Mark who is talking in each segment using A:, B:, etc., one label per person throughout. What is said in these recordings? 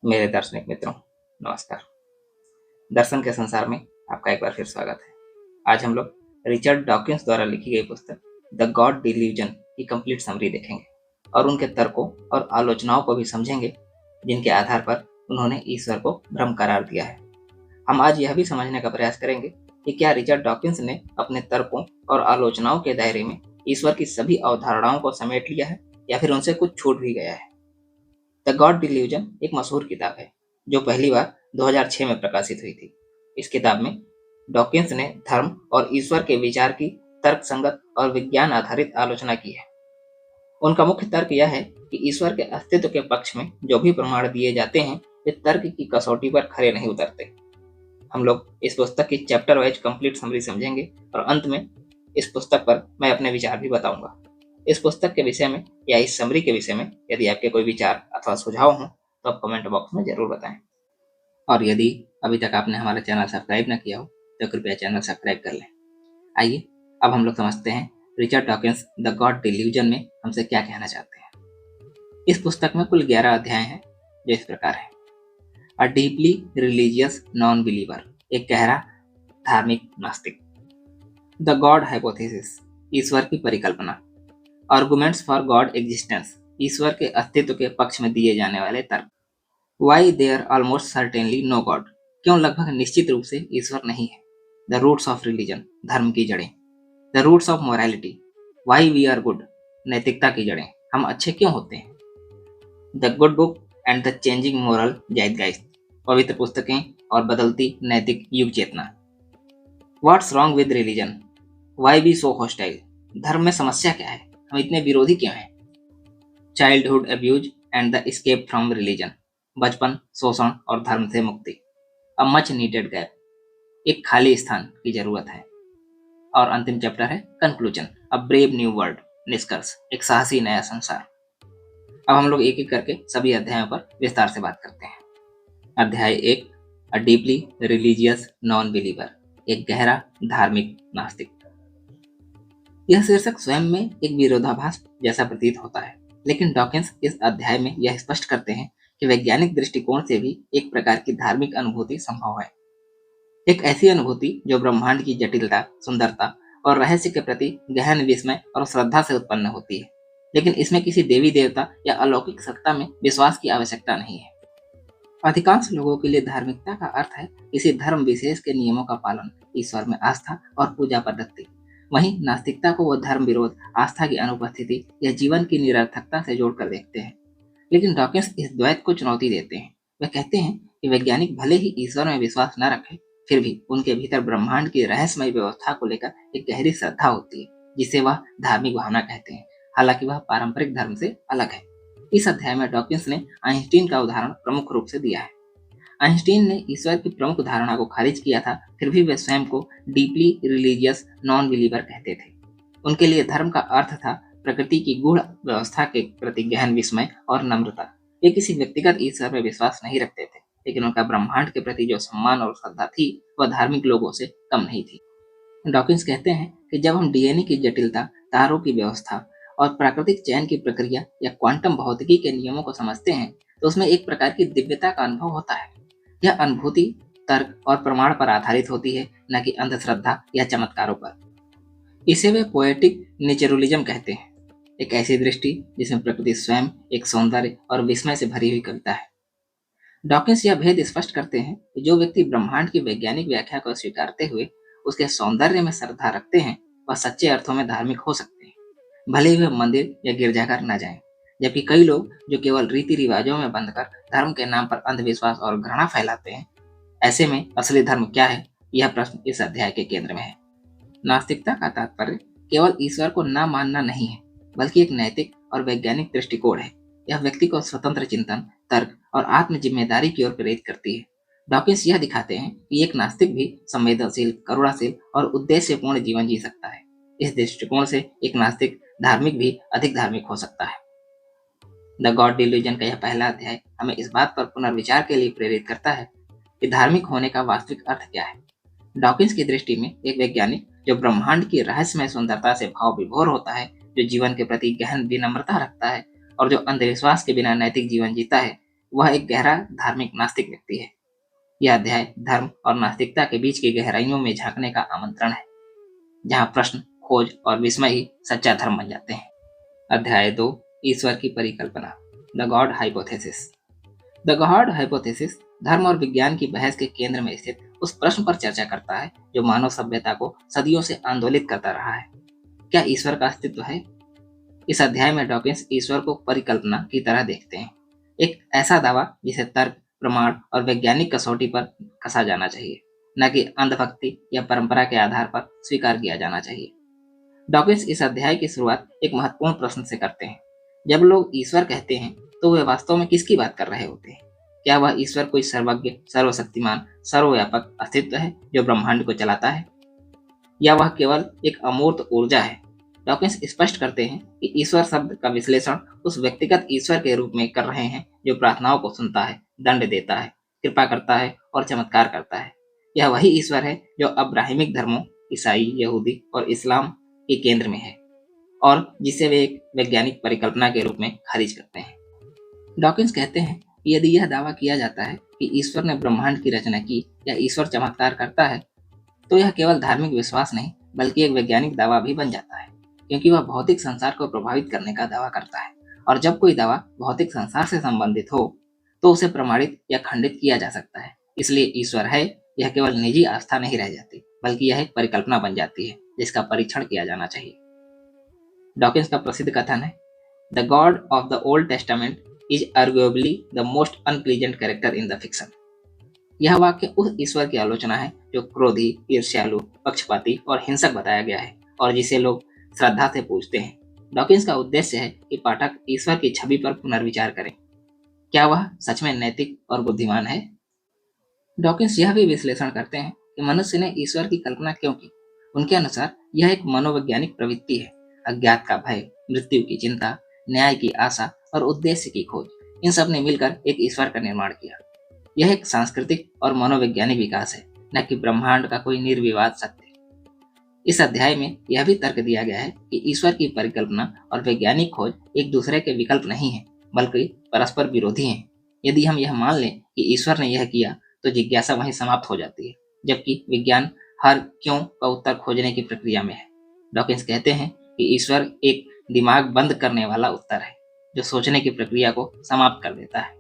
A: मेरे दार्शनिक मित्रों, नमस्कार। दर्शन के संसार में आपका एक बार फिर स्वागत है। आज हम लोग रिचर्ड डॉकिंस द्वारा लिखी गई पुस्तक द गॉड डिल्यूजन की कंप्लीट समरी देखेंगे और उनके तर्कों और आलोचनाओं को भी समझेंगे, जिनके आधार पर उन्होंने ईश्वर को भ्रम करार दिया है। हम आज यह भी समझने का प्रयास करेंगे कि क्या रिचर्ड डॉकिंस ने अपने तर्कों और आलोचनाओं के दायरे में ईश्वर की सभी अवधारणाओं को समेट लिया है या फिर उनसे कुछ छूट भी गया है। द गॉड डिल्यूजन एक मशहूर किताब है जो पहली बार 2006 में प्रकाशित हुई थी। इस किताब में डॉकिंस ने धर्म और ईश्वर के विचार की तर्कसंगत और विज्ञान आधारित आलोचना की है। उनका मुख्य तर्क यह है कि ईश्वर के अस्तित्व के पक्ष में जो भी प्रमाण दिए जाते हैं वे तर्क की कसौटी पर खरे नहीं उतरते। हम लोग इस पुस्तक की चैप्टर वाइज कंप्लीट समरी समझेंगे और अंत में इस पुस्तक पर मैं अपने विचार भी बताऊंगा। इस पुस्तक के विषय में या इस समरी के विषय में यदि आपके कोई विचार अथवा सुझाव हों तो आप कमेंट बॉक्स में जरूर बताएं। और यदि अभी तक आपने हमारा चैनल सब्सक्राइब न किया हो तो कृपया चैनल सब्सक्राइब कर लें। आइए अब हम लोग समझते हैं Richard Dawkins the God delusion में हमसे क्या कहना चाहते हैं। इस पुस्तक में कुल 11 अध्याय हैं जो इस प्रकार है। अ डीपली रिलीजियस नॉन बिलीवर, एक गहरा धार्मिक नास्तिक। द गॉड हाइपोथेसिस, ईश्वर की परिकल्पना। आर्गुमेंट्स फॉर गॉड एग्जिस्टेंस, ईश्वर के अस्तित्व के पक्ष में दिए जाने वाले तर्क। Why there almost certainly no God, क्यों लगभग निश्चित रूप से ईश्वर नहीं है। द रूट्स ऑफ रिलीजन, धर्म की जड़ें। The roots of morality, why we are good, नैतिकता की जड़ें, हम अच्छे क्यों होते हैं। The good book and the changing moral zeitgeist, पवित्र पुस्तकें और बदलती नैतिक युग चेतना। What's wrong with religion, why be so hostile, धर्म में समस्या क्या है, हम इतने विरोधी क्यों हैं। Childhood abuse and the escape from religion, बचपन, शोषण और धर्म से मुक्ति। अ मच नीडेड गैप, एक खाली स्थान की जरूरत है। और अंतिम चैप्टर है conclusion, a brave new world, निष्कर्ष, एक साहसी नया संसार। अब हम लोग एक एक करके सभी अध्यायों पर विस्तार से बात करते हैं। अध्याय 1, अ डीपली रिलीजियस नॉन बिलीवर, एक गहरा धार्मिक नास्तिक। यह शीर्षक स्वयं में एक विरोधाभास जैसा प्रतीत होता है, लेकिन डॉकिंस इस अध्याय में यह स्पष्ट करते हैं कि वैज्ञानिक दृष्टिकोण से भी एक प्रकार की धार्मिक अनुभूति संभव है। एक ऐसी अनुभूति जो ब्रह्मांड की जटिलता, सुंदरता और रहस्य के प्रति गहन विस्मय और श्रद्धा से उत्पन्न होती है, लेकिन इसमें किसी देवी देवता या अलौकिक सत्ता में विश्वास की आवश्यकता नहीं है। अधिकांश लोगों के लिए धार्मिकता का अर्थ है किसी धर्म विशेष के नियमों का पालन, ईश्वर में आस्था और पूजा पद्धति। वहीं नास्तिकता को वो धर्म विरोध, आस्था की अनुपस्थिति या जीवन की निरर्थकता से जोड़कर देखते हैं। लेकिन डॉकिंस इस द्वैत को चुनौती देते हैं। वे कहते हैं कि वैज्ञानिक भले ही ईश्वर में विश्वास न रखें, फिर भी उनके भीतर ब्रह्मांड की रहस्यमय व्यवस्था को लेकर एक गहरी श्रद्धा होती है, जिसे वह धार्मिक भावना कहते हैं, हालांकि वह पारंपरिक धर्म से अलग है। इस अध्याय में डॉकिंस ने आइंस्टीन का उदाहरण प्रमुख रूप से दिया है। आइंस्टीन ने ईश्वर की प्रमुख धारणा को खारिज किया था, फिर भी वे स्वयं को डीपली रिलीजियस नॉन बिलीवर कहते थे। उनके लिए धर्म का अर्थ था प्रकृति की गूढ़ व्यवस्था के प्रति गहन विस्मय और नम्रता। वे किसी व्यक्तिगत ईश्वर में विश्वास नहीं रखते थे, लेकिन उनका ब्रह्मांड के प्रति जो सम्मान और श्रद्धा थी वह धार्मिक लोगों से कम नहीं थी। डॉकिंस कहते हैं कि जब हम डीएनए की जटिलता, तारों की व्यवस्था और प्राकृतिक चयन की प्रक्रिया या क्वांटम भौतिकी के नियमों को समझते हैं तो उसमें एक प्रकार की दिव्यता का अनुभव होता है। यह अनुभूति तर्क और प्रमाण पर आधारित होती है, न कि अंधश्रद्धा या चमत्कारों पर। इसे वे पोएटिक नेचुरलिज्म कहते हैं, एक ऐसी दृष्टि जिसमें प्रकृति स्वयं एक सौंदर्य और विस्मय से भरी हुई कविता है। डॉकिंस यह भेद स्पष्ट करते हैं कि जो व्यक्ति ब्रह्मांड की वैज्ञानिक व्याख्या को स्वीकारते हुए उसके सौंदर्य में श्रद्धा रखते हैं वह सच्चे अर्थों में धार्मिक हो सकते हैं, भले ही वे मंदिर या गिरजाघर न जाएं। जबकि कई लोग जो केवल रीति रिवाजों में बंधकर धर्म के नाम पर अंधविश्वास और घृणा फैलाते हैं, ऐसे में असली धर्म क्या है, यह प्रश्न इस अध्याय के केंद्र में है। नास्तिकता का तात्पर्य केवल ईश्वर को न मानना नहीं है, बल्कि एक नैतिक और वैज्ञानिक दृष्टिकोण है। यह व्यक्ति को स्वतंत्र चिंतन, तर्क और आत्म जिम्मेदारी की ओर प्रेरित करती है। डॉकिंस यह दिखाते हैं कि एक नास्तिक भी संवेदनशील, करुणाशील और उद्देश्यपूर्ण जीवन जी सकता है। इस दृष्टिकोण से एक नास्तिक धार्मिक भी अधिक धार्मिक हो सकता है। द गॉड डिल्यूजन का यह पहला अध्याय हमें इस बात पर पुनर्विचार के लिए प्रेरित करता है कि धार्मिक होने का वास्तविक अर्थ क्या है। डॉकिंस की दृष्टि में एक वैज्ञानिक जो ब्रह्मांड की रहस्यमय सुंदरता से भाव विभोर होता है, जो जीवन के प्रति गहन विनम्रता रखता है और जो अंधविश्वास के बिना नैतिक जीवन जीता है, वह एक गहरा धार्मिक नास्तिक व्यक्ति है। यह अध्याय धर्म और नास्तिकता के बीच की गहराइयों में झांकने का आमंत्रण है, जहाँ प्रश्न, खोज और विस्मय ही सच्चा धर्म बन जाते हैं। अध्याय 2, ईश्वर की परिकल्पना, the God hypothesis. The God hypothesis धर्म और विज्ञान की बहस के केंद्र में स्थित उस प्रश्न पर चर्चा करता है जो मानव सभ्यता को सदियों से आंदोलित करता रहा है। क्या ईश्वर का अस्तित्व है? इस अध्याय में डॉकिंस ईश्वर को परिकल्पना की तरह देखते हैं, एक ऐसा दावा जिसे तर्क, प्रमाण और वैज्ञानिक कसौटी पर कसा जाना चाहिए, न कि अंधभक्ति या परंपरा के आधार पर स्वीकार किया जाना चाहिए। डॉकिंस इस अध्याय की शुरुआत एक महत्वपूर्ण प्रश्न से करते हैं। जब लोग ईश्वर कहते हैं तो वे वास्तव में किसकी बात कर रहे होते हैं? क्या वह ईश्वर कोई सर्वज्ञ, सर्वशक्तिमान, सर्वव्यापक अस्तित्व है जो ब्रह्मांड को चलाता है, या वह केवल एक अमूर्त ऊर्जा है? डॉकिंस स्पष्ट करते हैं कि ईश्वर शब्द का विश्लेषण उस व्यक्तिगत ईश्वर के रूप में कर रहे हैं जो प्रार्थनाओं को सुनता है, दंड देता है, कृपा करता है और चमत्कार करता है। यह वही ईश्वर है जो अब्राहिमिक धर्मों, ईसाई, यहूदी और इस्लाम के केंद्र में है और जिसे वे एक वैज्ञानिक परिकल्पना के रूप में खारिज करते हैं। डॉकिंस कहते हैं कि यदि यह दावा किया जाता है कि ईश्वर ने ब्रह्मांड की रचना की या ईश्वर चमत्कार करता है, तो यह केवल धार्मिक विश्वास नहीं बल्कि एक वैज्ञानिक दावा भी बन जाता है, क्योंकि वह भौतिक संसार को प्रभावित करने का दावा करता है। और जब कोई दावा भौतिक संसार से संबंधित हो तो उसे प्रमाणित या खंडित किया जा सकता है। इसलिए ईश्वर है यह केवल निजी आस्था नहीं रह जाती, बल्कि यह एक परिकल्पना बन जाती है जिसका परीक्षण किया जाना चाहिए। डॉकिंस का प्रसिद्ध कथन है, the God of the old testament is arguably the most unpleasant character in the fiction. यह वाक्य उस ईश्वर की आलोचना है जो क्रोधी, ईर्ष्यालु, पक्षपाती और हिंसक बताया गया है और जिसे लोग श्रद्धा से पूजते हैं। डॉकिंस का उद्देश्य है कि पाठक ईश्वर की छवि पर पुनर्विचार करें। क्या वह सच में नैतिक और बुद्धिमान है? डॉकिंस यह भी विश्लेषण करते हैं कि मनुष्य ने ईश्वर की कल्पना क्यों की। उनके अनुसार यह एक मनोवैज्ञानिक प्रवृत्ति है। अज्ञात का भय, मृत्यु की चिंता, न्याय की आशा और उद्देश्य की खोज, इन सब ने मिलकर एक ईश्वर का निर्माण किया। यह एक सांस्कृतिक और मनोवैज्ञानिक विकास है, न कि ब्रह्मांड का कोई निर्विवाद सत्य। इस अध्याय में यह भी तर्क दिया गया है कि ईश्वर की परिकल्पना और वैज्ञानिक खोज एक दूसरे के विकल्प नहीं है, बल्कि परस्पर विरोधी हैं। यदि हम यह मान लें कि ईश्वर ने यह किया तो जिज्ञासा वहीं समाप्त हो जाती है, जबकि विज्ञान हर क्यों का उत्तर खोजने की प्रक्रिया में है। डॉकिंस कहते हैं कि ईश्वर एक दिमाग बंद करने वाला उत्तर है जो सोचने की प्रक्रिया को समाप्त कर देता है।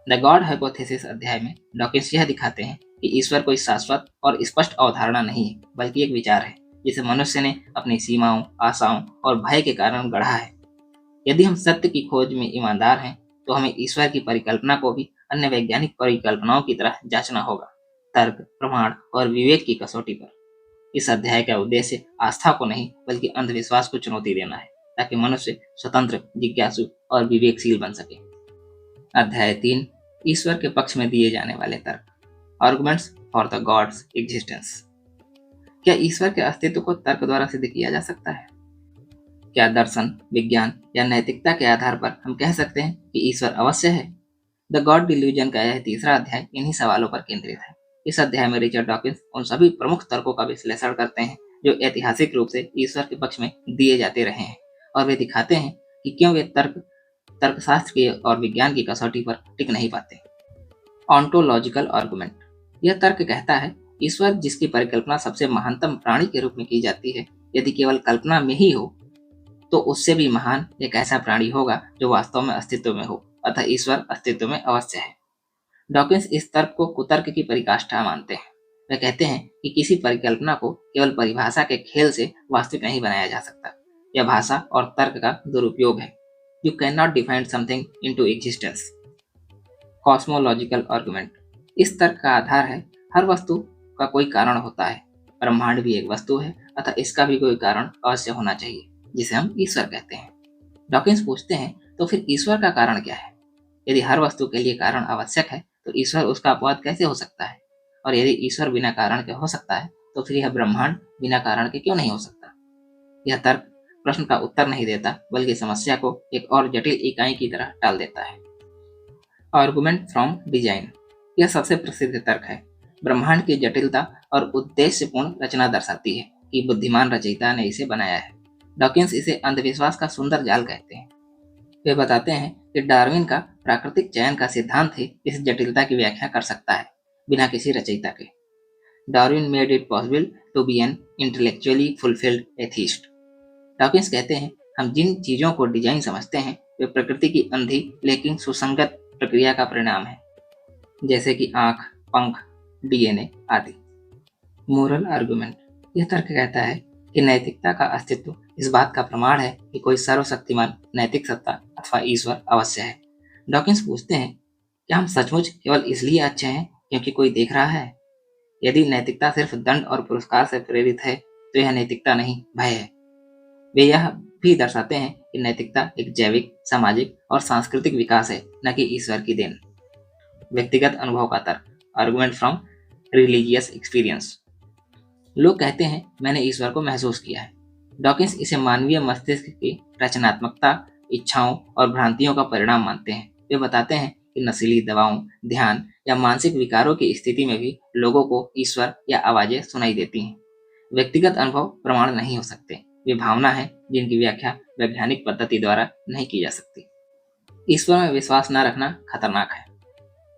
A: द गॉड हाइपोथेसिस अध्याय में डॉकिंस यह दिखाते हैं कि ईश्वर कोई शाश्वत और स्पष्ट अवधारणा नहीं है, बल्कि एक विचार है जिसे मनुष्य ने अपनी सीमाओं, आशाओं और भय के कारण गढ़ा है। यदि हम सत्य की खोज में ईमानदार हैं तो हमें ईश्वर की परिकल्पना को भी अन्य वैज्ञानिक परिकल्पनाओं की तरह जांचना होगा, तर्क, प्रमाण और विवेक की कसौटी पर। इस अध्याय का उद्देश्य आस्था को नहीं बल्कि अंधविश्वास को चुनौती देना है, ताकि मनुष्य स्वतंत्र, जिज्ञासु और विवेकशील बन सके। अध्याय 3, ईश्वर के पक्ष में दिए जाने वाले तर्क, arguments for the gods existence. क्या ईश्वर के अस्तित्व को तर्क द्वारा सिद्ध किया जा सकता है? क्या दर्शन, विज्ञान या नैतिकता के आधार पर हम कह सकते हैं कि ईश्वर अवश्य है? द गॉड डिल्यूजन का यह तीसरा अध्याय इन्हीं सवालों पर केंद्रित है। इस अध्याय में रिचर्ड डॉकिंस उन सभी प्रमुख तर्कों का विश्लेषण करते हैं जो ऐतिहासिक रूप से ईश्वर के पक्ष में दिए जाते रहे हैं, और वे दिखाते हैं कि क्यों वे तर्कशास्त्र की और विज्ञान की कसौटी पर टिक नहीं पाते। Ontological argument. यह तर्क कहता है, ईश्वर जिसकी परिकल्पना सबसे महानतम प्राणी के रूप में की जाती है, यदि केवल कल्पना में ही हो तो उससे भी महान एक ऐसा प्राणी होगा जो वास्तव में अस्तित्व में हो, अतः ईश्वर अस्तित्व में अवश्य है। डॉकिंस इस तर्क को कुतर्क की परिकाष्ठा मानते हैं। वे कहते हैं कि किसी परिकल्पना को केवल परिभाषा के खेल से वास्तविक नहीं बनाया जा सकता। यह भाषा और तर्क का दुरुपयोग है। You can not define something into existence. Cosmological argument. इस तर्क का आधार है, हर वस्तु का कोई कारण होता है। ब्रह्मांड भी एक वस्तु है, अतः इसका भी कोई कारण अवश्य होना चाहिए, जिसे हम ईश्वर कहते हैं। डॉकिंस पूछते हैं, तो फिर ईश्वर का कारण क्या है? यदि हर वस्तु के लिए कारण आवश्यक है तो ईश्वर उसका अपवाद कैसे हो सकता है? और यदि ईश्वर बिना कारण के हो सकता है तो फिर यह ब्रह्मांड बिना कारण के क्यों नहीं हो सकता? यह तर्क प्रश्न का उत्तर नहीं देता, बल्कि समस्या को एक और जटिल इकाई की तरह टाल देता है। Argument from design. यह सबसे प्रसिद्ध तर्क है। ब्रह्मांड की जटिलता और उद्देश्यपूर्ण रचना दर्शाती है कि बुद्धिमान रचयिता ने इसे बनाया है। डॉकिंस इसे अंधविश्वास का सुंदर जाल कहते हैं। वे बताते हैं कि कि डार्विन का प्राकृतिक चयन का सिद्धांत ही इस जटिलता की व्याख्या कर सकता है, बिना किसी रचयिता के। Darwin made it possible to be an intellectually fulfilled atheist. Dawkins कहते हैं, हम जिन चीजों को डिजाइन समझते हैं वे प्रकृति की अंधी लेकिन सुसंगत प्रक्रिया का परिणाम है, जैसे कि आंख, पंख, डीएनए आदि। मोरल आर्गुमेंट, यह तर्क कहता है कि नैतिकता का अस्तित्व इस बात का प्रमाण है कि कोई सर्वशक्तिमान नैतिक सत्ता अथवा ईश्वर अवश्य है। डॉकिंस पूछते हैं, क्या हम सचमुच केवल इसलिए अच्छे हैं क्योंकि कोई देख रहा है? यदि नैतिकता सिर्फ दंड और पुरस्कार से प्रेरित है तो यह नैतिकता नहीं, भय है। वे यह भी दर्शाते हैं कि नैतिकता एक जैविक, सामाजिक और सांस्कृतिक विकास है, न कि ईश्वर की देन। व्यक्तिगत अनुभव का तर्क, आर्गुमेंट फ्रॉम रिलीजियस एक्सपीरियंस। लोग कहते हैं, मैंने ईश्वर को महसूस किया है। डॉकिंस इसे मानवीय मस्तिष्क की रचनात्मकता, इच्छाओं और भ्रांतियों का परिणाम मानते हैं। वे बताते हैं कि नशीली दवाओं, ध्यान या मानसिक विकारों की स्थिति में भी लोगों को ईश्वर या आवाजें सुनाई देती हैं। व्यक्तिगत अनुभव प्रमाण नहीं हो सकते, वे भावना है जिनकी व्याख्या वैज्ञानिक पद्धति द्वारा नहीं की जा सकती। ईश्वर में विश्वास न रखना खतरनाक है।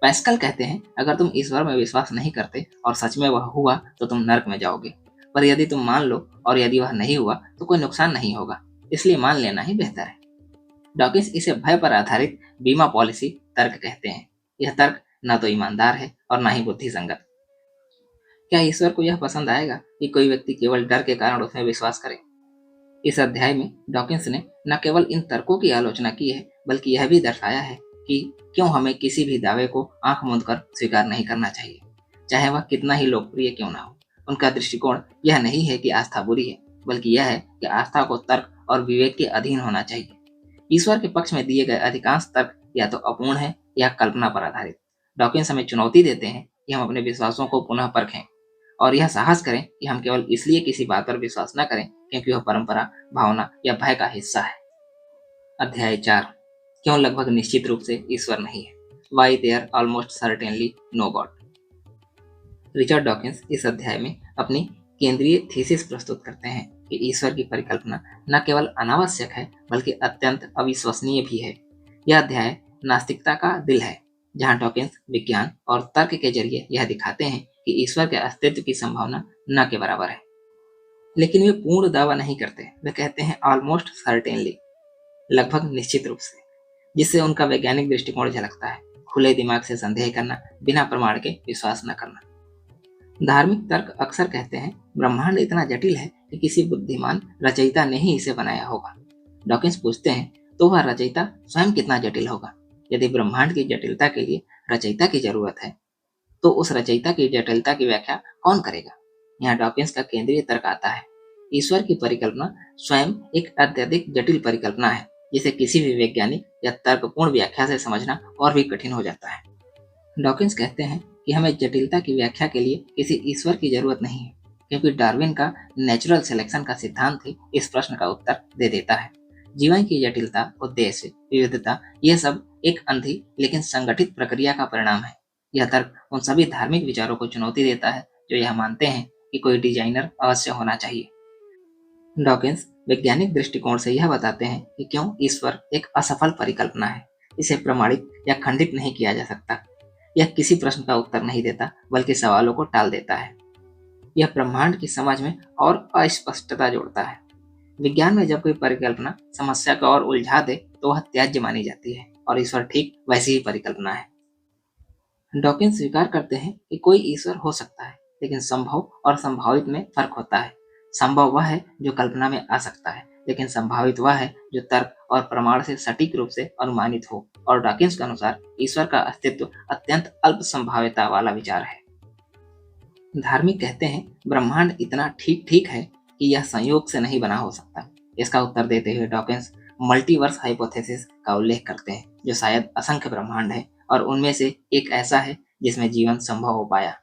A: पैस्कल कहते हैं, अगर तुम ईश्वर में विश्वास नहीं करते और सच में वह हुआ तो तुम नर्क में जाओगे, पर यदि तुम मान लो और यदि वह नहीं हुआ तो कोई नुकसान नहीं होगा, इसलिए मान लेना ही बेहतर है। डॉकिंस इसे भय पर आधारित बीमा पॉलिसी तर्क कहते हैं। यह तर्क न तो ईमानदार है और न ही बुद्धिसंगत। क्या ईश्वर को यह पसंद आएगा कि कोई व्यक्ति केवल डर के कारण उसमें विश्वास करे? इस अध्याय में डॉकिंस ने न केवल इन तर्कों की आलोचना की है, बल्कि यह भी दर्शाया है कि क्यों हमें किसी भी दावे को आंख मूंद कर स्वीकार नहीं करना चाहिए, चाहे वह कितना ही लोकप्रिय क्यों ना हो। उनका दृष्टिकोण यह नहीं है कि आस्था बुरी है, बल्कि यह है कि आस्था को तर्क और विवेक के अधीन होना चाहिए। ईश्वर के पक्ष में दिए गए अधिकांश तर्क या तो अपूर्ण है या कल्पना पर आधारित। डॉकिंस हमें चुनौती देते हैं कि हम अपने विश्वासों को पुनः परखें और यह साहस करें कि हम केवल इसलिए किसी बात पर विश्वास न करें क्योंकि वह परंपरा, भावना या भय का हिस्सा है। अध्याय 4, क्यों लगभग निश्चित रूप से ईश्वर नहीं है। Why there almost certainly no God। Richard Dawkins इस अध्याय में अपनी केंद्रीय थीसिस प्रस्तुत करते हैं कि ईश्वर की परिकल्पना न केवल अनावश्यक है बल्कि अत्यंत अविश्वसनीय भी है। यह अध्याय नास्तिकता का दिल है, जहां डॉकिंस विज्ञान और तर्क के जरिए यह दिखाते हैं कि ईश्वर के अस्तित्व की संभावना न के बराबर है। लेकिन वे पूर्ण दावा नहीं करते, वे कहते हैं ऑलमोस्ट सर्टेनली, लगभग निश्चित रूप से, जिससे उनका वैज्ञानिक दृष्टिकोण झलकता है। खुले दिमाग से संदेह करना, बिना प्रमाण के विश्वास न करना। धार्मिक तर्क अक्सर कहते हैं ब्रह्मांड इतना जटिल है कि किसी बुद्धिमान रचयिता ने ही इसे बनाया होगा। डॉकिंस पूछते हैं, तो वह रचयिता स्वयं कितना जटिल होगा? यदि ब्रह्मांड की जटिलता के लिए रचयिता की जरूरत है, तो उस रचयिता की जटिलता की व्याख्या कौन करेगा? यहाँ डॉकिंस का केंद्रीय तर्क आता है। ईश्वर की परिकल्पना स्वयं एक अत्यधिक जटिल परिकल्पना है, जिसे किसी भी वैज्ञानिक या तर्कपूर्ण व्याख्या से समझना और भी कठिन हो जाता है। डॉकिंस कहते हैं कि हमें जटिलता की व्याख्या के लिए किसी ईश्वर की जरूरत नहीं है, क्योंकि डार्विन का नेचुरल सिलेक्शन का सिद्धांत ही इस प्रश्न का उत्तर दे देता है। जीवन की जटिलता, उद्देश्य, विविधता, यह सब एक अंधी लेकिन संगठित प्रक्रिया का परिणाम है। यह तर्क उन सभी धार्मिक विचारों को चुनौती देता है जो यह मानते हैं कि कोई डिजाइनर अवश्य होना चाहिए। डॉकिंस वैज्ञानिक दृष्टिकोण से यह बताते हैं कि क्यों ईश्वर एक असफल परिकल्पना है। इसे प्रमाणित या खंडित नहीं किया जा सकता। यह किसी प्रश्न का उत्तर नहीं देता, बल्कि सवालों को टाल देता है। यह ब्रह्मांड की समझ में और अस्पष्टता जोड़ता है। विज्ञान में जब कोई परिकल्पना समस्या को और उलझा दे तो वह त्याज्य मानी जाती है, और ईश्वर ठीक वैसी ही परिकल्पना है। डॉकिंस स्वीकार करते हैं कि कोई ईश्वर हो सकता है, लेकिन संभव और संभावित में फर्क होता है। संभव वह है जो कल्पना में आ सकता है, लेकिन संभावित वह है जो तर्क और प्रमाण से सटीक रूप से अनुमानित हो। और डॉकिंस के अनुसार ईश्वर का अस्तित्व अत्यंत अल्प संभाव्यता वाला विचार है। धार्मिक कहते हैं ब्रह्मांड इतना ठीक है कि यह संयोग से नहीं बना हो सकता। इसका उत्तर देते हुए डॉकिंस मल्टीवर्स हाइपोथेसिस का उल्लेख करते हैं, जो शायद असंख्य ब्रह्मांड है और उनमें से एक ऐसा है जिसमें जीवन संभव हो पाया।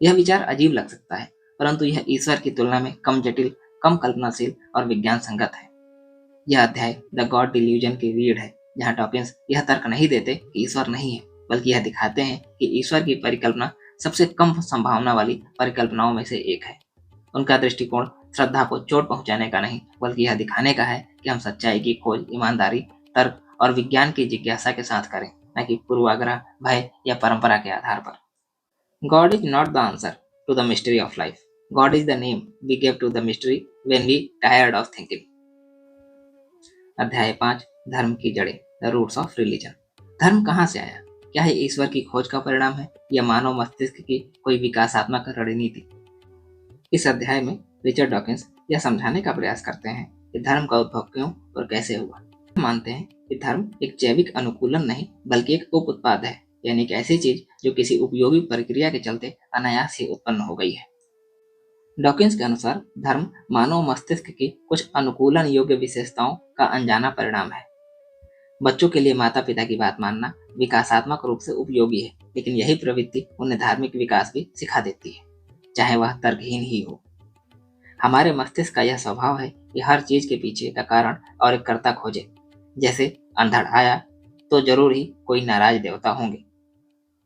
A: यह विचार अजीब लग सकता है, परंतु यह ईश्वर की तुलना में कम जटिल, कम कल्पनाशील और विज्ञान संगत है। यह अध्याय द गॉड डिल्यूजन की रीढ़ है, जहाँ डॉकिंस यह तर्क नहीं देते कि ईश्वर नहीं है, बल्कि यह दिखाते हैं कि ईश्वर की परिकल्पना सबसे कम संभावना वाली परिकल्पनाओं में से एक है। उनका दृष्टिकोण श्रद्धा को चोट पहुंचाने का नहीं, बल्कि यह दिखाने का है कि हम सच्चाई की खोज ईमानदारी, तर्क और विज्ञान की जिज्ञासा के साथ करें, न कि पूर्वाग्रह, भय या परंपरा के आधार पर। God is not the answer to the mystery of life. God is the name we give to the mystery when we tired of thinking. अध्याय 5, धर्म की जड़ें, द रूट्स ऑफ रिलीजन। धर्म कहाँ से आया? क्या ये ईश्वर की खोज का परिणाम है या मानव मस्तिष्क की कोई विकासात्मक रणनीति? इस अध्याय में रिचर्ड डॉकिंस यह समझाने का प्रयास करते हैं कि धर्म का उद्भव क्यों और कैसे हुआ। हम मानते हैं कि धर्म एक जैविक अनुकूलन नहीं बल्कि एक उप उत्पाद है, यानी एक ऐसी चीज जो किसी उपयोगी प्रक्रिया के चलते अनायास ही उत्पन्न हो गई है। डॉकिंस के अनुसार धर्म मानव मस्तिष्क की कुछ अनुकूलन योग्य विशेषताओं का अनजाना परिणाम है। बच्चों के लिए माता पिता की बात मानना विकासात्मक रूप से उपयोगी है, लेकिन यही प्रवृत्ति उन्हें धार्मिक विकास भी सिखा देती है, चाहे वह तर्कहीन ही हो। हमारे मस्तिष्क का यह स्वभाव है कि हर चीज के पीछे का कारण और एक कर्ता खोजे। जैसे अंधड़ आया तो जरूर ही कोई नाराज देवता होंगे।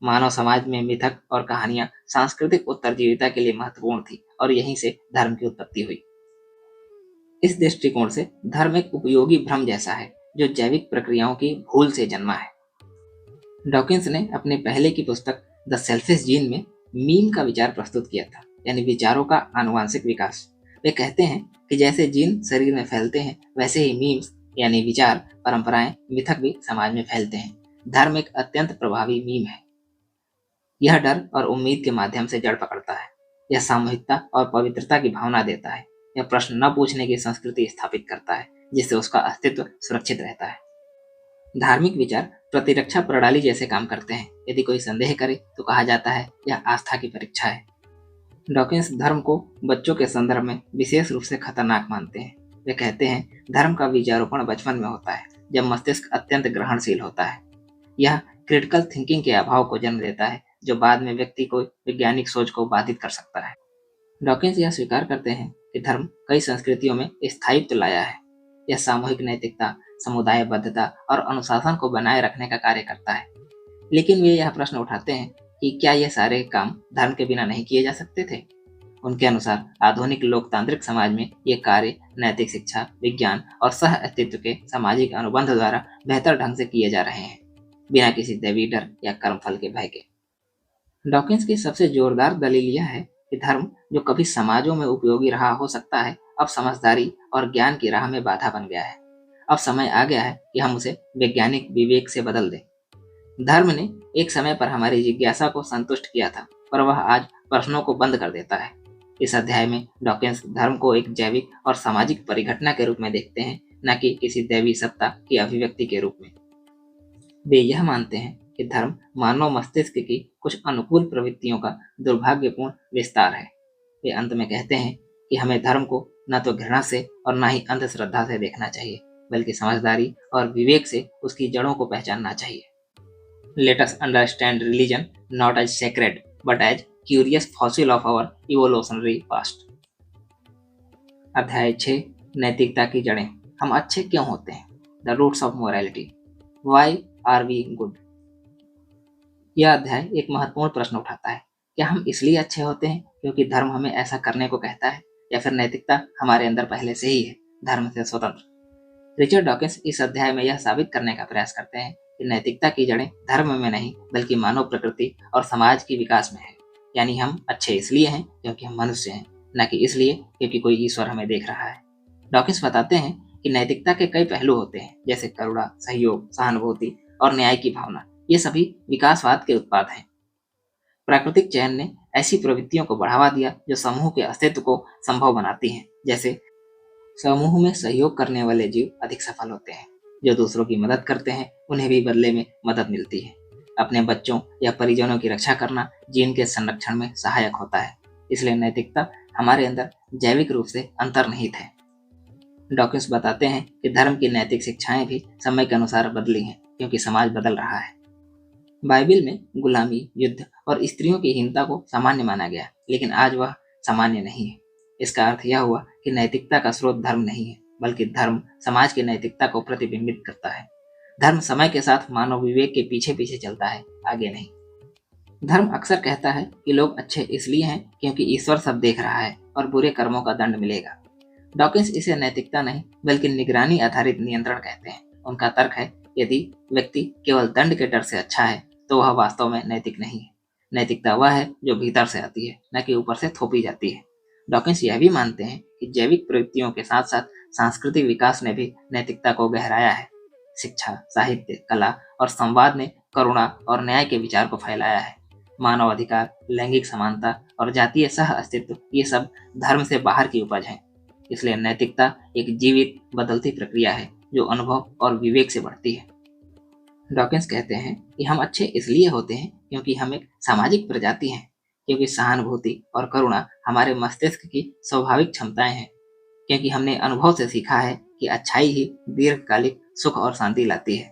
A: मानव समाज में मिथक और कहानियां सांस्कृतिक उत्तरजीविता के लिए महत्वपूर्ण थी और यहीं से धर्म की उत्पत्ति हुई। इस दृष्टिकोण से धर्म एक उपयोगी भ्रम जैसा है जो जैविक प्रक्रियाओं की भूल से जन्मा है। डॉकिंस ने अपने पहले की पुस्तक द सेल्फिश जीन में मीम का विचार प्रस्तुत किया था, यानी विचारों का आनुवांशिक विकास। वे कहते हैं कि जैसे जीन शरीर में फैलते हैं वैसे ही मीम्स यानी विचार, परंपराएं, मिथक भी समाज में फैलते हैं। धर्म एक अत्यंत प्रभावी मीम है। यह डर और उम्मीद के माध्यम से जड़ पकड़ता है। यह सामूहिकता और पवित्रता की भावना देता है। यह प्रश्न न पूछने की संस्कृति स्थापित करता है जिससे उसका अस्तित्व सुरक्षित रहता है। धार्मिक विचार प्रतिरक्षा प्रणाली जैसे काम करते हैं। यदि कोई संदेह करे तो कहा जाता है यह आस्था की परीक्षा है। डॉकिंस धर्म को बच्चों के संदर्भ में विशेष रूप से खतरनाक मानते हैं। वे कहते हैं धर्म का बीजारोपण बचपन में होता है जब मस्तिष्क अत्यंत ग्रहणशील होता है। यह क्रिटिकल थिंकिंग के अभाव को जन्म देता है जो बाद में व्यक्ति को वैज्ञानिक सोच को बाधित कर सकता है। डॉकिंस यह स्वीकार करते हैं कि धर्म कई संस्कृतियों में स्थायित्व लाया है। यह सामूहिक नैतिकता, समुदायबद्धता और अनुशासन को बनाए रखने का कार्य करता है। लेकिन वे यह प्रश्न उठाते हैं कि क्या ये सारे काम धर्म के बिना नहीं किए जा सकते थे? उनके अनुसार आधुनिक लोकतांत्रिक समाज में ये कार्य नैतिक शिक्षा, विज्ञान और सह अस्तित्व के सामाजिक अनुबंध द्वारा बेहतर ढंग से किए जा रहे हैं, बिना किसी दैवी डर या कर्मफल के भय के। डॉकिंस की सबसे जोरदार दलील यह है कि धर्म जो कभी समाजों में उपयोगी रहा हो सकता है अब समझदारी और ज्ञान की राह में बाधा बन गया है। अब समय आ गया है कि हम उसे वैज्ञानिक विवेक से बदल दें। धर्म ने एक समय पर हमारी जिज्ञासा को संतुष्ट किया था, पर वह आज प्रश्नों को बंद कर देता है। इस अध्याय में डॉकिंस धर्म को एक जैविक और सामाजिक परिघटना के रूप में देखते हैं, न कि किसी दैवी सत्ता की अभिव्यक्ति के रूप में। वे यह मानते हैं कि धर्म मानव मस्तिष्क की कुछ अनुकूल प्रवृत्तियों का दुर्भाग्यपूर्ण विस्तार है। वे अंत में कहते हैं कि हमें धर्म को न तो घृणा से और न ही अंधश्रद्धा से देखना चाहिए, बल्कि समझदारी और विवेक से उसकी जड़ों को पहचानना चाहिए। Let us understand religion not as sacred but as curious fossil of our evolutionary past. अध्याय 6, नैतिकता की जड़ें, हम अच्छे क्यों होते हैं? The roots of morality. Why are we good? यह अध्याय एक महत्वपूर्ण प्रश्न उठाता है। क्या हम इसलिए अच्छे होते हैं क्योंकि धर्म हमें ऐसा करने को कहता है, या फिर नैतिकता हमारे अंदर पहले से ही है, धर्म से स्वतंत्र? रिचर्ड डॉकिंस इस अध्याय में यह साबित करने का प्रयास करते हैं कि नैतिकता की जड़ें धर्म में नहीं बल्कि मानव प्रकृति और समाज की विकास में है। यानी हम अच्छे इसलिए हैं क्योंकि हम मनुष्य हैं, न कि इसलिए क्योंकि कोई ईश्वर हमें देख रहा है। डॉकिंस बताते हैं कि नैतिकता के कई पहलू होते हैं, जैसे करुणा, सहयोग, सहानुभूति और न्याय की भावना। ये सभी विकासवाद के उत्पाद हैं। प्राकृतिक चयन ने ऐसी प्रवृत्तियों को बढ़ावा दिया जो समूह के अस्तित्व को संभव बनाती हैं। जैसे समूह में सहयोग करने वाले जीव अधिक सफल होते हैं। जो दूसरों की मदद करते हैं उन्हें भी बदले में मदद मिलती है। अपने बच्चों या परिजनों की रक्षा करना जीन के संरक्षण में सहायक होता है। इसलिए नैतिकता हमारे अंदर जैविक रूप से अंतर्निहित है। डॉकिंस बताते हैं कि धर्म की नैतिक शिक्षाएं भी समय के अनुसार बदली हैं क्योंकि समाज बदल रहा है। बाइबिल में गुलामी, युद्ध और स्त्रियों की हीनता को सामान्य माना गया, लेकिन आज वह सामान्य नहीं है। इसका अर्थ यह हुआ कि नैतिकता का स्रोत धर्म नहीं है, बल्कि धर्म समाज की नैतिकता को प्रतिबिंबित करता है। धर्म समय के साथ मानव विवेक के पीछे पीछे चलता है, आगे नहीं। धर्म अक्सर कहता है कि लोग अच्छे इसलिए हैं क्योंकि ईश्वर सब देख रहा है और बुरे कर्मों का दंड मिलेगा। डॉकिंस इसे नैतिकता नहीं बल्कि निगरानी आधारित नियंत्रण कहते हैं। उनका तर्क है यदि व्यक्ति केवल दंड के डर से अच्छा है तो वह वास्तव में नैतिक नहीं है। नैतिकता वह है जो भीतर से आती है, न कि ऊपर से थोपी जाती है। डॉकिंस यह भी मानते हैं कि जैविक प्रवृत्तियों के साथ साथ सांस्कृतिक विकास ने भी नैतिकता को गहराया है। शिक्षा, साहित्य, कला और संवाद ने करुणा और न्याय के विचार को फैलाया है। मानव अधिकार, लैंगिक समानता और जातीय सह अस्तित्व ये सब धर्म से बाहर की उपज है। इसलिए नैतिकता एक जीवित, बदलती प्रक्रिया है जो अनुभव और विवेक से बढ़ती है। डॉकिंस कहते हैं कि हम अच्छे इसलिए होते हैं क्योंकि हम एक सामाजिक प्रजाति हैं, क्योंकि सहानुभूति और करुणा हमारे मस्तिष्क की स्वाभाविक क्षमताएं हैं, क्योंकि हमने अनुभव से सीखा है कि अच्छाई ही दीर्घकालिक सुख और शांति लाती है।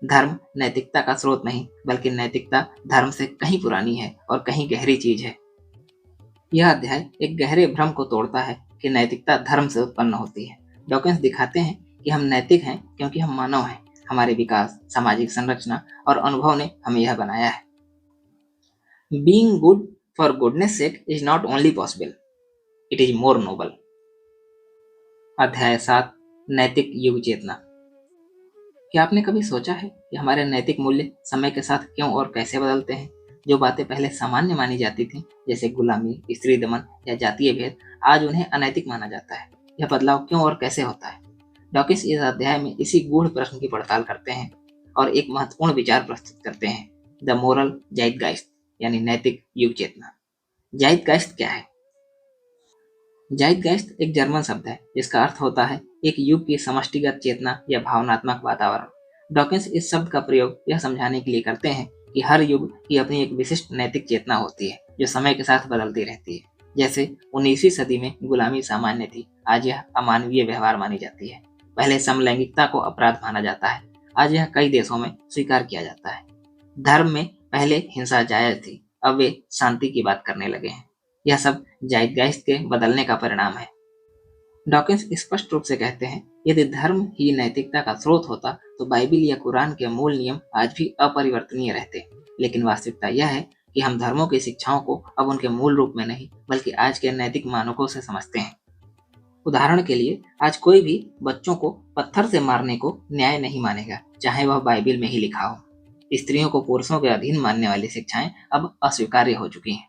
A: धर्म नैतिकता का स्रोत नहीं, बल्कि नैतिकता धर्म से कहीं पुरानी है और कहीं गहरी चीज है। यह अध्याय एक गहरे भ्रम को तोड़ता है कि नैतिकता धर्म से उत्पन्न होती है। डॉकिंस दिखाते हैं कि हम नैतिक हैं क्योंकि हम मानव हैं। हमारे विकास, सामाजिक संरचना और अनुभव ने हमें यह बनाया है। Being good for goodness sake is not only possible, it is more noble. अध्याय 7, नैतिक युग चेतना। क्या आपने कभी सोचा है कि हमारे नैतिक मूल्य समय के साथ क्यों और कैसे बदलते हैं? जो बातें पहले सामान्य मानी जाती थीं, जैसे गुलामी, स्त्री दमन या जातीय भेद, आज उन्हें अनैतिक माना जाता है। यह बदलाव क्यों और कैसे होता है? डॉकिंस इस अध्याय में इसी गूढ़ प्रश्न की पड़ताल करते हैं और एक महत्वपूर्ण विचार प्रस्तुत करते हैं, द मोरल ज़ाइटगाइस्ट, यानी नैतिक युग चेतना। ज़ाइटगाइस्ट क्या है? ज़ाइटगाइस्ट एक जर्मन शब्द है जिसका अर्थ होता है एक युग की समष्टिगत चेतना या भावनात्मक वातावरण। डॉकिंस इस शब्द का प्रयोग यह समझाने के लिए करते हैं कि हर युग की अपनी एक विशिष्ट नैतिक चेतना होती है जो समय के साथ बदलती रहती है। जैसे 19वीं सदी में गुलामी सामान्य थी, आज यह अमानवीय व्यवहार मानी जाती है। पहले समलैंगिकता को अपराध माना जाता है, आज यह कई देशों में स्वीकार किया जाता है। धर्म में पहले हिंसा जायज थी, अब वे शांति की बात करने लगे हैं। यह सब ज़ाइटगाइस्ट के बदलने का परिणाम है। डॉकिंस स्पष्ट रूप से कहते हैं, यदि धर्म ही नैतिकता का स्रोत होता तो बाइबिल या कुरान के मूल नियम आज भी अपरिवर्तनीय रहते। लेकिन वास्तविकता यह है कि हम धर्मों की शिक्षाओं को अब उनके मूल रूप में नहीं, बल्कि आज के नैतिक मानकों से समझते हैं। उदाहरण के लिए, आज कोई भी बच्चों को पत्थर से मारने को न्याय नहीं मानेगा, चाहे वह बाइबिल में ही लिखा हो। स्त्रियों को पुरुषों के अधीन मानने वाली शिक्षाएं अब अस्वीकार्य हो चुकी हैं।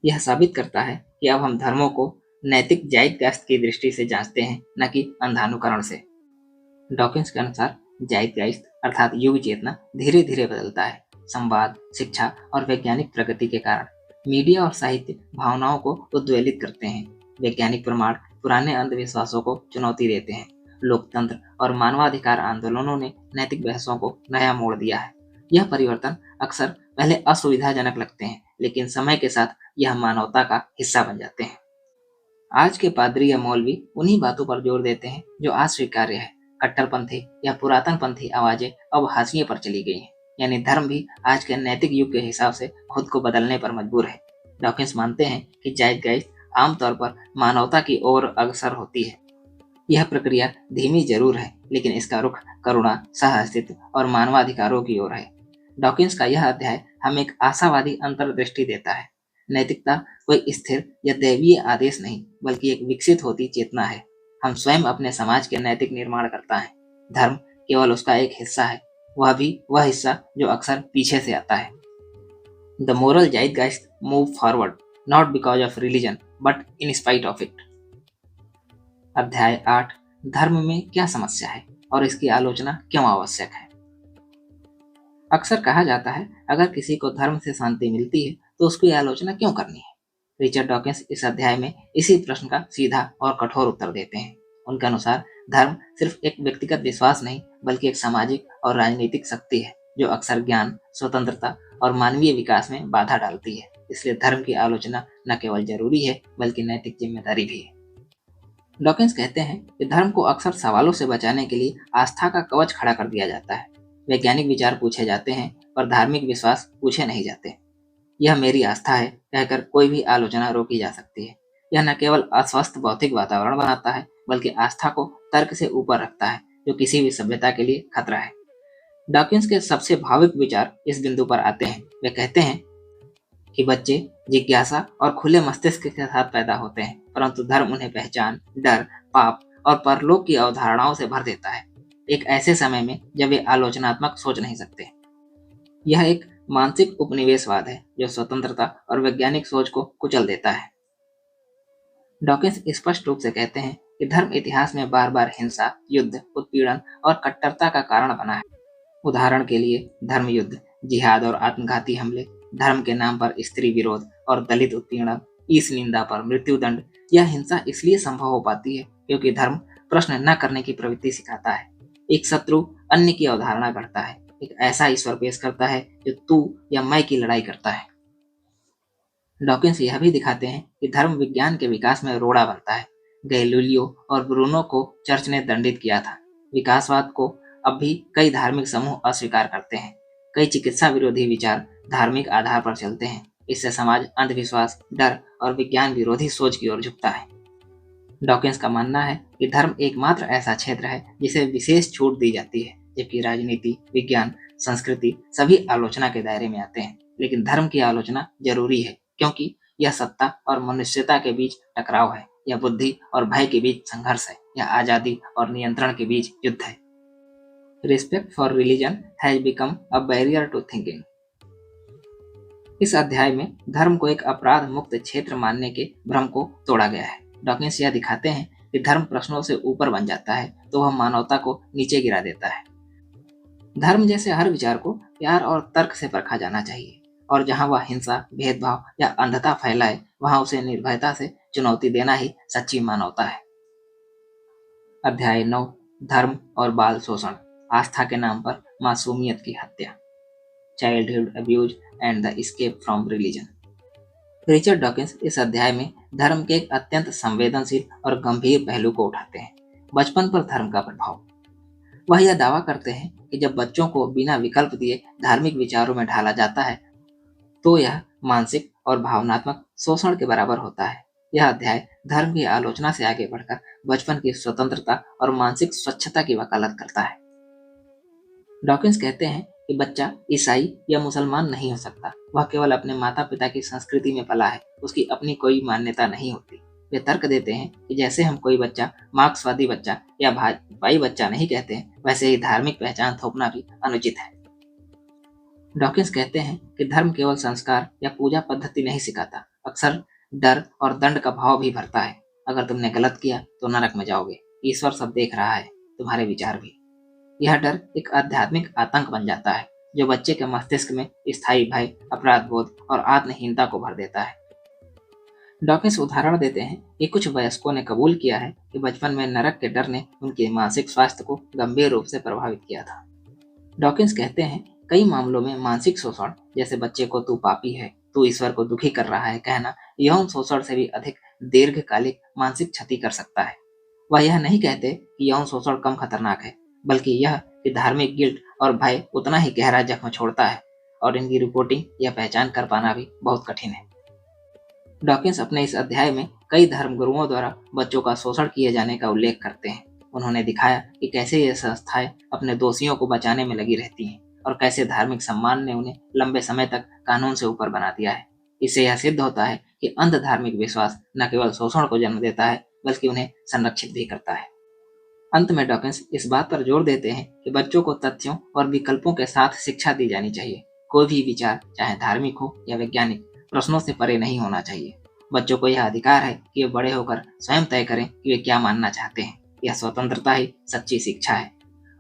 A: यह साबित करता है कि अब हम धर्मों को नैतिक ज़ाइटगाइस्ट की दृष्टि से जांचते हैं, न कि अंधानुकरण से। डॉकिंस के अनुसार ज़ाइटगाइस्ट अर्थात युग चेतना धीरे धीरे बदलता है। संवाद, शिक्षा और वैज्ञानिक प्रगति के कारण मीडिया और साहित्य भावनाओं को उद्वेलित करते हैं। वैज्ञानिक प्रमाण पुराने अंधविश्वासों को चुनौती देते हैं। लोकतंत्र और मानवाधिकार आंदोलनों ने नैतिक बहसों को नया मोड़ दिया है। यह परिवर्तन अक्सर पहले असुविधाजनक लगते हैं, लेकिन समय के साथ यह मानवता का हिस्सा बन जाते हैं। आज के पादरी या मौलवी उन्हीं बातों पर जोर देते हैं जो आज स्वीकार्य है। कट्टरपंथी या पुरातनपंथी आवाजें अब हाशिए पर चली गई हैं, यानी धर्म भी आज के नैतिक युग के हिसाब से खुद को बदलने पर मजबूर है। डॉकिंस मानते हैं कि ज़ाइटगाइस्ट आमतौर पर मानवता की ओर अग्रसर होती है। यह प्रक्रिया धीमी जरूर है, लेकिन इसका रुख करुणा, सह अस्तित्व और मानवाधिकारों की ओर है। डॉकिंस का यह अध्याय हमें एक आशावादी अंतर्दृष्टि देता है। नैतिकता कोई स्थिर या दैवीय आदेश नहीं, बल्कि एक विकसित होती चेतना है। हम स्वयं अपने समाज के नैतिक निर्माण करता है। धर्म केवल उसका एक हिस्सा है, वह भी वह हिस्सा जो अक्सर पीछे से आता है। The moral zeitgeist move forward not because of religion but in spite of it. अध्याय 8, धर्म में क्या समस्या है और इसकी आलोचना क्यों आवश्यक है। अक्सर कहा जाता है, अगर किसी को धर्म से शांति मिलती है तो उसकी आलोचना क्यों करनी है। रिचर्ड डॉकिंस इस अध्याय में इसी प्रश्न का सीधा और कठोर उत्तर देते हैं। उनके अनुसार धर्म सिर्फ एक व्यक्तिगत विश्वास नहीं, बल्कि एक सामाजिक और राजनीतिक शक्ति है जो अक्सर ज्ञान, स्वतंत्रता और मानवीय विकास में बाधा डालती है। इसलिए धर्म की आलोचना न केवल जरूरी है, बल्कि नैतिक जिम्मेदारी भी है। डॉकिंस कहते हैं कि धर्म को अक्सर सवालों से बचाने के लिए आस्था का कवच खड़ा कर दिया जाता है। वैज्ञानिक विचार पूछे जाते हैं, पर धार्मिक विश्वास पूछे नहीं जाते। यह मेरी आस्था है कहकर कोई भी आलोचना रोकी जा सकती है। यह न केवल अस्वस्थ भौतिक वातावरण बनाता है, बल्कि आस्था को तर्क से ऊपर रखता है, जो किसी भी सभ्यता के लिए खतरा है। डॉकिंस के सबसे भावुक विचार इस बिंदु पर आते हैं। वे कहते हैं कि बच्चे जिज्ञासा और खुले मस्तिष्क के साथ पैदा होते हैं, परंतु धर्म उन्हें पहचान, डर, पाप और परलोक की अवधारणाओं से भर देता है। एक ऐसे समय में जब वे आलोचनात्मक सोच नहीं सकते। यह एक मानसिक उपनिवेशवाद है जो स्वतंत्रता और वैज्ञानिक सोच को कुचल देता है। डॉकिंस स्पष्ट रूप से कहते हैं कि धर्म इतिहास में बार बार हिंसा, युद्ध, उत्पीड़न और कट्टरता का कारण बना है। उदाहरण के लिए धर्म युद्ध, जिहाद और आत्मघाती हमले, धर्म के नाम पर स्त्री विरोध और दलित उत्पीड़न, ईश निंदा पर मृत्युदंड। यह हिंसा इसलिए संभव हो पाती है क्योंकि धर्म प्रश्न न करने की प्रवृत्ति सिखाता है। एक शत्रु अन्य की अवधारणा गढ़ता है, एक ऐसा ईश्वर पेश करता है जो तू या मैं की लड़ाई करता है। डॉकिंस यह भी दिखाते हैं कि धर्म विज्ञान के विकास में रोड़ा बनता है। गैलीलियो और ब्रूनो को चर्च ने दंडित किया था। विकासवाद को अब भी कई धार्मिक समूह अस्वीकार करते हैं। कई चिकित्सा विरोधी विचार धार्मिक आधार पर चलते हैं। इससे समाज अंधविश्वास, डर और विज्ञान विरोधी सोच की ओर झुकता है। डॉकिंस का मानना है कि धर्म एकमात्र ऐसा क्षेत्र है जिसे विशेष छूट दी जाती है, जबकि राजनीति, विज्ञान, संस्कृति सभी आलोचना के दायरे में आते हैं। लेकिन धर्म की आलोचना जरूरी है क्योंकि यह सत्ता और मनुष्यता के बीच टकराव है, यह बुद्धि और भय के बीच संघर्ष है, यह आजादी और नियंत्रण के बीच युद्ध है। Respect for religion has become a barrier to thinking. इस अध्याय में धर्म को एक अपराध मुक्त क्षेत्र मानने के भ्रम को तोड़ा गया है। डॉकिंस यह दिखाते हैं कि धर्म प्रश्नों से ऊपर बन जाता है तो वह मानवता को नीचे गिरा देता है। धर्म जैसे हर विचार को प्यार और तर्क से परखा जाना चाहिए, और जहां वह हिंसा, भेदभाव या अंधता फैलाए वहां उसे निर्भयता से चुनौती देना ही सच्ची मानवता है। अध्याय 9, धर्म और बाल शोषण, आस्था के नाम पर मासूमियत की हत्या, childhood abuse and the escape from religion. Richard Dawkins इस अध्याय में धर्म के एक अत्यंत संवेदनशील और गंभीर पहलू को उठाते हैं, बचपन पर धर्म का प्रभाव। वह यह दावा करते हैं कि जब बच्चों को बिना विकल्प दिए धार्मिक विचारों में ढाला जाता है तो यह मानसिक और भावनात्मक शोषण के बराबर होता है। यह अध्याय धर्म की आलोचना से आगे बढ़कर बचपन की स्वतंत्रता और मानसिक स्वच्छता की वकालत करता है। डॉकिंस कहते हैं कि बच्चा ईसाई या मुसलमान नहीं हो सकता, वह केवल अपने माता पिता की संस्कृति में पला है, उसकी अपनी कोई मान्यता नहीं होती। वे तर्क देते हैं कि जैसे हम कोई बच्चा मार्क्सवादी बच्चा या भाजपाई बच्चा नहीं कहते हैं, वैसे ही धार्मिक पहचान थोपना भी अनुचित है। डॉकिंस कहते हैं कि धर्म केवल संस्कार या पूजा पद्धति नहीं सिखाता, अक्सर डर और दंड का भाव भी भरता है। अगर तुमने गलत किया तो नरक में जाओगे, ईश्वर सब देख रहा है, तुम्हारे विचार भी। यह डर एक आध्यात्मिक आतंक बन जाता है जो बच्चे के मस्तिष्क में स्थायी भय, अपराध बोध और आत्महीनता को भर देता है। डॉकिंस उदाहरण देते हैं कि कुछ वयस्कों ने कबूल किया है कि बचपन में नरक के डर ने उनके मानसिक स्वास्थ्य को गंभीर रूप से प्रभावित किया था। डॉकिंस कहते हैं कई मामलों में मानसिक शोषण, जैसे बच्चे को तू पापी है, तू ईश्वर को दुखी कर रहा है कहना, यौन शोषण से भी अधिक दीर्घकालिक मानसिक क्षति कर सकता है। वह यह नहीं कहते कि यौन शोषण कम खतरनाक है, बल्कि यह कि धार्मिक गिल्ट और भय उतना ही गहरा जख्म छोड़ता है और इनकी रिपोर्टिंग या पहचान कर पाना भी बहुत कठिन है। डॉकिंस अपने इस अध्याय में कई धर्मगुरुओं द्वारा बच्चों का शोषण किए जाने का उल्लेख करते हैं। उन्होंने दिखाया कि कैसे ये संस्थाएं अपने दोषियों को बचाने में लगी रहती हैं और कैसे धार्मिक सम्मान ने उन्हें लंबे समय तक कानून से ऊपर बना दिया है। इससे यह सिद्ध होता है कि अंध धार्मिक विश्वास न केवल शोषण को जन्म देता है बल्कि उन्हें संरक्षित भी करता है। अंत में डॉकिंस इस बात पर जोर देते हैं कि बच्चों को तथ्यों और विकल्पों के साथ शिक्षा दी जानी चाहिए। कोई भी विचार, चाहे धार्मिक हो या वैज्ञानिक, प्रश्नों से परे नहीं होना चाहिए। बच्चों को यह अधिकार है कि वे बड़े होकर स्वयं तय करें कि वे क्या मानना चाहते हैं। यह स्वतंत्रता ही सच्ची शिक्षा है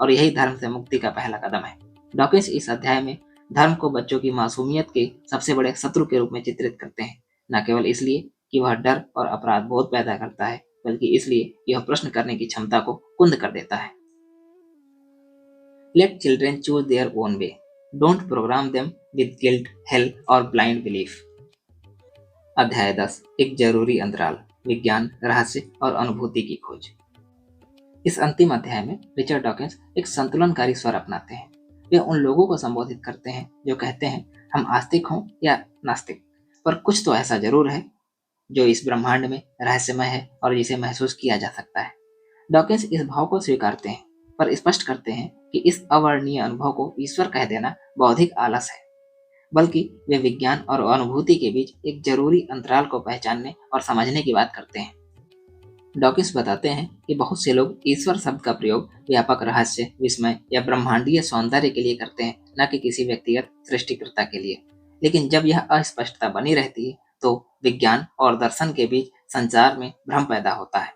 A: और यही धर्म से मुक्ति का पहला कदम है। डॉकिंस इस अध्याय में धर्म को बच्चों की मासूमियत के सबसे बड़े शत्रु के रूप में चित्रित करते हैं, न केवल इसलिए कि वह डर और अपराध बोध पैदा करता है, बल्कि इसलिए कि यह प्रश्न करने की क्षमता को कुंद कर देता है। Let children choose their own way, don't program them with guilt, hell और ब्लाइंड बिलीफ। अध्याय 10, एक जरूरी अंतराल, विज्ञान, रहस्य और अनुभूति की खोज। इस अंतिम अध्याय में रिचर्ड डॉकिंस एक संतुलनकारी स्वर अपनाते हैं। वे उन लोगों को संबोधित करते हैं जो कहते हैं हम आस्तिक हों या नास्तिक, पर कुछ तो ऐसा जरूर है जो इस ब्रह्मांड में रहस्यमय है और जिसे महसूस किया जा सकता है। डॉकिंस इस भाव को स्वीकारते हैं, पर स्पष्ट करते हैं कि इस अवर्णनीय अनुभव को ईश्वर कह देना बौद्धिक आलस है, बल्कि वे विज्ञान और अनुभूति के बीच एक जरूरी अंतराल को पहचानने और समझने की बात करते हैं। डॉकिंस बताते हैं कि बहुत से लोग ईश्वर शब्द का प्रयोग व्यापक रहस्य, विस्मय या ब्रह्मांडीय सौंदर्य के लिए करते हैं, न कि किसी व्यक्तिगत सृष्टिकर्ता के लिए। लेकिन जब यह अस्पष्टता बनी रहती है तो विज्ञान और दर्शन के बीच संचार में भ्रम पैदा होता है।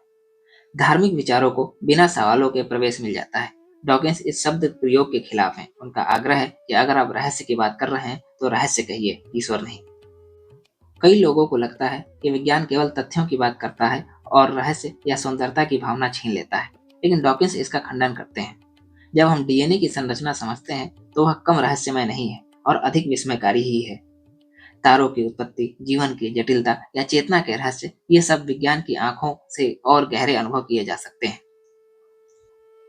A: धार्मिक विचारों को बिना सवालों के प्रवेश मिल जाता है। डॉकिंस इस शब्द प्रयोग के खिलाफ हैं। उनका आग्रह है कि अगर आप रहस्य की बात कर रहे हैं तो रहस्य कहिए, ईश्वर नहीं। कई लोगों को लगता है कि विज्ञान केवल तथ्यों की बात करता है और रहस्य या सुंदरता की भावना छीन लेता है, लेकिन डॉकिंस इसका खंडन करते हैं। जब हम डीएनए की संरचना समझते हैं तो वह कम रहस्यमय नहीं है और अधिक विस्मयकारी ही है। तारों की उत्पत्ति, जीवन की जटिलता या चेतना के रहस्य, ये सब विज्ञान की आंखों से और गहरे अनुभव किए जा सकते हैं।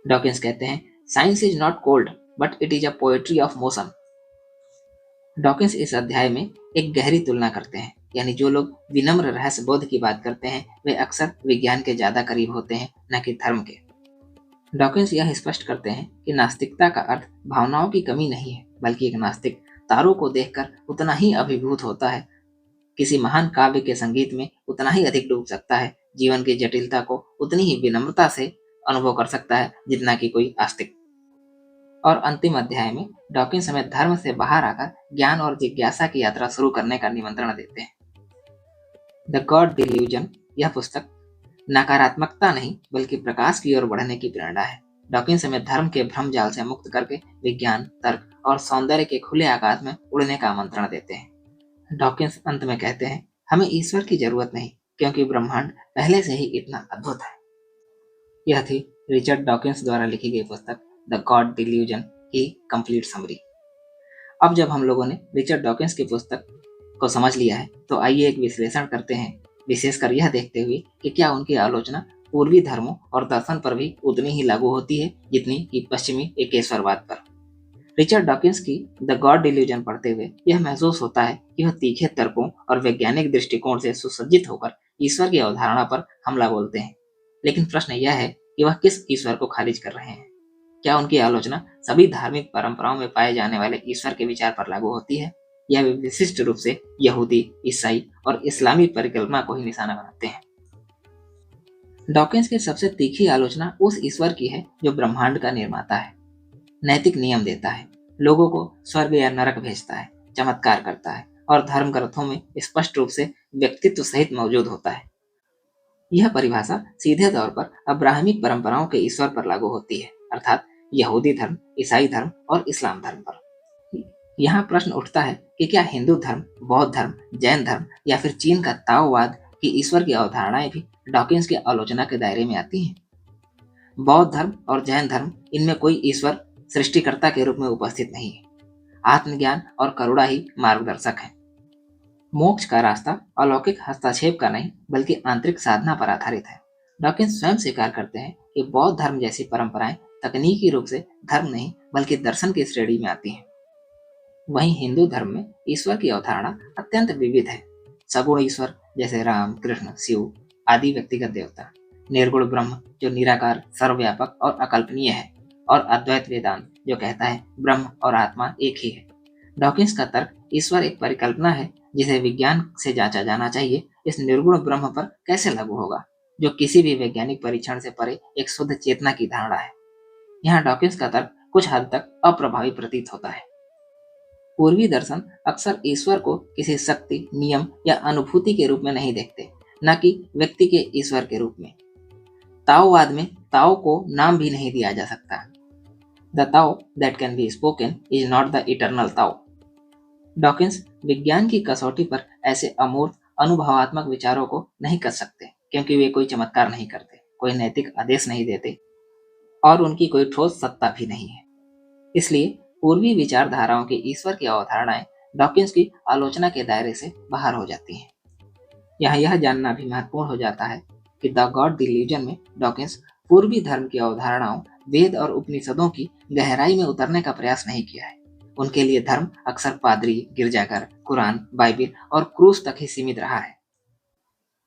A: डॉकिंस कहते हैं, science is not cold but it is a poetry of motion. Dawkins इस अध्याय में एक गहरी तुलना करते हैं, यानी जो लोग विनम्र रहस्य बोध की बात करते हैं वे अक्सर विज्ञान के ज्यादा करीब होते हैं, न कि धर्म के। डॉकिंस यह स्पष्ट करते हैं कि नास्तिकता का अर्थ भावनाओं की कमी नहीं है, बल्कि एक नास्तिक तारों को देखकर उतना ही अभिभूत होता है, किसी महान काव्य के संगीत में उतना ही अधिक डूब सकता है, जीवन की जटिलता को उतनी ही विनम्रता से अनुभव कर सकता है जितना कि कोई आस्तिक। और अंतिम अध्याय में डॉकिंस हमें धर्म से बाहर आकर ज्ञान और जिज्ञासा की यात्रा शुरू करने का निमंत्रण देते हैं। द गॉड डिल्यूजन, यह पुस्तक नकारात्मकता नहीं बल्कि प्रकाश की ओर बढ़ने की प्रेरणा है। डॉकिंस हमें धर्म के भ्रम जाल से मुक्त करके विज्ञान, तर्क और सौंदर्य के खुले आकाश में उड़ने का आमंत्रण देते हैं। डॉकिंस अंत में कहते हैं, हमें ईश्वर की जरूरत नहीं, क्योंकि ब्रह्मांड पहले से ही इतना अद्भुत है। यह थी रिचर्ड डॉकिंस द्वारा लिखी गई पुस्तक द गॉड डिल्यूजन की कंप्लीट समरी। अब जब हम लोगों ने रिचर्ड डॉकिंस की पुस्तक को समझ लिया है तो आइए एक विश्लेषण करते हैं, विशेषकर यह देखते हुए कि क्या उनकी आलोचना पूर्वी धर्मों और दर्शन पर भी उतनी ही लागू होती है जितनी कि पश्चिमी एकेश्वरवाद पर। रिचर्ड डॉकिंस की द गॉड डिल्यूजन पढ़ते हुए यह महसूस होता है कि वह तीखे तर्कों और वैज्ञानिक दृष्टिकोण से सुसज्जित होकर ईश्वर की अवधारणा पर हमला बोलते हैं। लेकिन प्रश्न यह है कि वह किस ईश्वर को खारिज कर रहे हैं? क्या उनकी आलोचना सभी धार्मिक परंपराओं में पाए जाने वाले ईश्वर के विचार पर लागू होती है, या वे विशिष्ट रूप से यहूदी, ईसाई और इस्लामी परिकल्पना को ही निशाना बनाते हैं? डॉकिंस की सबसे तीखी आलोचना उस ईश्वर की है जो ब्रह्मांड का निर्माता है, नैतिक नियम देता है, लोगों को स्वर्ग या नरक भेजता है, चमत्कार करता है और धर्म ग्रंथों में स्पष्ट रूप से व्यक्तित्व सहित मौजूद होता है। यह परिभाषा सीधे तौर पर अब्राहमिक परंपराओं के ईश्वर पर लागू होती है, अर्थात यहूदी धर्म, ईसाई धर्म और इस्लाम धर्म पर। यहाँ प्रश्न उठता है कि क्या हिंदू धर्म, बौद्ध धर्म, जैन धर्म या फिर चीन का ताओवाद की ईश्वर की अवधारणाएं भी डॉकिंस की आलोचना के दायरे में आती हैं? बौद्ध धर्म और जैन धर्म, इनमें कोई ईश्वर सृष्टिकर्ता के रूप में उपस्थित नहीं है। आत्मज्ञान और करुणा ही मार्गदर्शक है। मोक्ष का रास्ता अलौकिक हस्तक्षेप का नहीं बल्कि आंतरिक साधना पर आधारित है। डॉकिंस स्वयं स्वीकार करते हैं कि बौद्ध धर्म जैसी परंपराएं तकनीकी रूप से धर्म नहीं बल्कि दर्शन की श्रेणी में आती हैं। वहीं हिंदू धर्म में ईश्वर की अवधारणा अत्यंत विविध है। सगुण ईश्वर जैसे राम, कृष्ण, शिव आदि व्यक्तिगत देवता, निर्गुण ब्रह्म जो निराकार, सर्वव्यापक और अकल्पनीय है, और अद्वैत वेदांत जो कहता है ब्रह्म और आत्मा एक ही है। डॉकिंस का तर्क ईश्वर एक परिकल्पना है जिसे विज्ञान से जांचा जाना चाहिए, इस निर्गुण ब्रह्म पर कैसे लागू होगा जो किसी भी वैज्ञानिक परीक्षण से परे एक शुद्ध चेतना की धारणा है। यहाँ डॉकिंस का तर्क कुछ हद तक अप्रभावी प्रतीत होता है। पूर्वी दर्शन अक्सर ईश्वर को किसी शक्ति, नियम या अनुभूति के रूप में नहीं देखते, न कि व्यक्ति के ईश्वर के रूप में। ताओवाद में ताओ को नाम भी नहीं दिया जा सकता। The Tao that can be spoken is not the eternal Tao. Dawkins विज्ञान की कसौटी पर ऐसे अमूर्त अनुभवात्मक विचारों को नहीं कर सकते, क्योंकि वे कोई चमत्कार नहीं करते, कोई नैतिक आदेश नहीं देते और उनकी कोई ठोस सत्ता भी नहीं है। इसलिए पूर्वी विचारधाराओं की ईश्वर की अवधारणाएं डॉकिंस की आलोचना के दायरे से बाहर हो जाती हैं। यहाँ यह जानना भी महत्वपूर्ण हो जाता है कि द गॉड डिल्यूजन में डॉकिंस पूर्वी धर्म की अवधारणाओं, वेद और उपनिषदों की गहराई में उतरने का प्रयास नहीं किया है। उनके लिए धर्म अक्सर पादरी, गिरजाघर, कुरान, बाइबिल और क्रूस तक ही सीमित रहा है।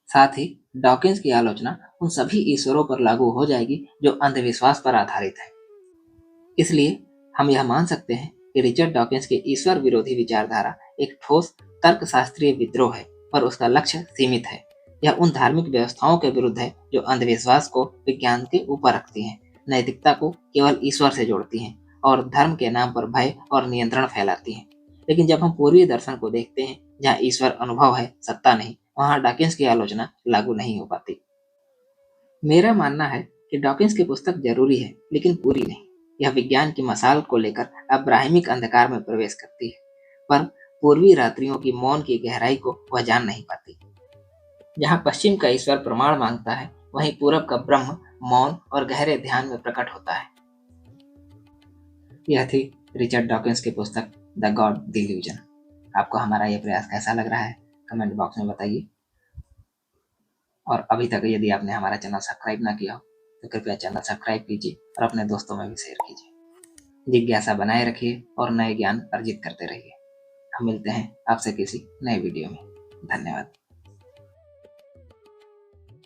A: साथ ही डॉकिंस की आलोचना उन सभी ईश्वरों पर लागू हो जाएगी जो अंधविश्वास पर आधारित है। इसलिए हम यह मान सकते हैं कि रिचर्ड डॉकिंस की ईश्वर विरोधी विचारधारा एक ठोस तर्कशास्त्रीय विद्रोह है, पर उसका लक्ष्य सीमित है। यह उन धार्मिक व्यवस्थाओं के विरुद्ध है जो अंधविश्वास को विज्ञान के ऊपर रखती हैं, नैतिकता को केवल ईश्वर से जोड़ती हैं और धर्म के नाम पर भय और नियंत्रण फैलाती हैं। लेकिन जब हम पूर्वी दर्शन को देखते हैं, जहाँ ईश्वर अनुभव है, सत्ता नहीं, वहाँ डॉकिंस की आलोचना लागू नहीं हो पाती। मेरा मानना है कि डॉकिंस की पुस्तक जरूरी है, लेकिन पूरी नहीं। यह विज्ञान की मसाल को लेकर अब्राहिमिक अंधकार में प्रवेश करती है, पर पूर्वी रात्रियों की मौन की गहराई को वह जान नहीं पाती। जहाँ पश्चिम का ईश्वर प्रमाण मांगता है, वहीं पूरब का ब्रह्म मौन और गहरे ध्यान में प्रकट होता है। यह थी रिचर्ड डॉकिंस की पुस्तक द गॉड डिल्यूजन। आपको हमारा यह प्रयास कैसा लग रहा है, कमेंट बॉक्स में बताइए। और अभी तक यदि आपने हमारा चैनल सब्सक्राइब ना किया हो तो कृपया चैनल सब्सक्राइब कीजिए और अपने दोस्तों में भी शेयर कीजिए। जिज्ञासा बनाए रखिए और नए ज्ञान अर्जित करते रहिए। हम मिलते हैं आपसे किसी नए वीडियो में। धन्यवाद।